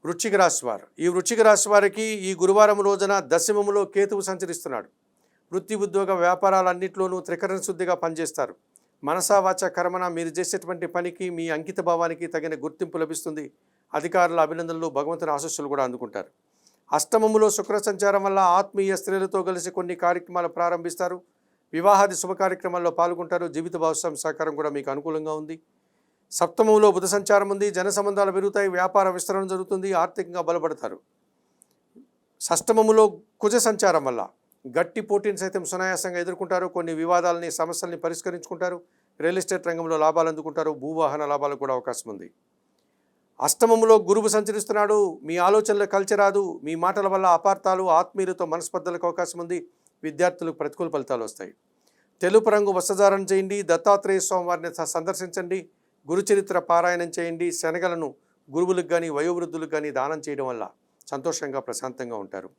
వృశ్చిక రాశి వారు ఈ వృశ్చిక రాశి వారికి ఈ గురువారం రోజున దశమములో కేతువు సంచరిస్తున్నాడు. వృత్తి ఉద్యోగ వ్యాపారాలన్నింటిలోనూ త్రికరణ శుద్ధిగా పనిచేస్తారు. మనసా వాచ కర్మన మీరు చేసేటువంటి పనికి మీ అంకిత భావానికి తగిన గుర్తింపు లభిస్తుంది. అధికారుల అభినందనలు, భగవంతుని ఆశీస్సులు కూడా అందుకుంటారు. అష్టమములో శుక్ర సంచారం వల్ల ఆత్మీయ స్త్రీలతో కలిసి కొన్ని కార్యక్రమాలు ప్రారంభిస్తారు. వివాహాది శుభ కార్యక్రమాల్లో పాల్గొంటారు. జీవిత భాగస్వామి సహకారం కూడా మీకు అనుకూలంగా ఉంది. సప్తమంలో బుధ సంచారం ఉంది. జన సంబంధాలు పెరుగుతాయి. వ్యాపార విస్తరణ జరుగుతుంది. ఆర్థికంగా బలపడతారు. షష్టమములో కుజ సంచారం వల్ల గట్టి పోటీని సైతం సునాయాసంగా ఎదుర్కొంటారు. కొన్ని వివాదాలని, సమస్యల్ని పరిష్కరించుకుంటారు. రియల్ ఎస్టేట్ రంగంలో లాభాలు అందుకుంటారు. భూవాహన లాభాలకు కూడా అవకాశం ఉంది. అష్టమములో గురువు సంచరిస్తున్నాడు. మీ ఆలోచనలు కలిసి రాదు. మీ మాటల వల్ల అపార్థాలు, ఆత్మీయులతో మనస్పర్ధలకు అవకాశం ఉంది. విద్యార్థులకు ప్రతికూల ఫలితాలు వస్తాయి. తెలుపు రంగు వస్త్రధారణ చేయండి. దత్తాత్రేయ స్వామి వారిని సందర్శించండి. గురుచరిత్ర పారాయణం చేయండి. శనగలను గురువులకు కానీ వయోవృద్ధులకు కానీ దానం చేయడం వల్ల సంతోషంగా, ప్రశాంతంగా ఉంటారు.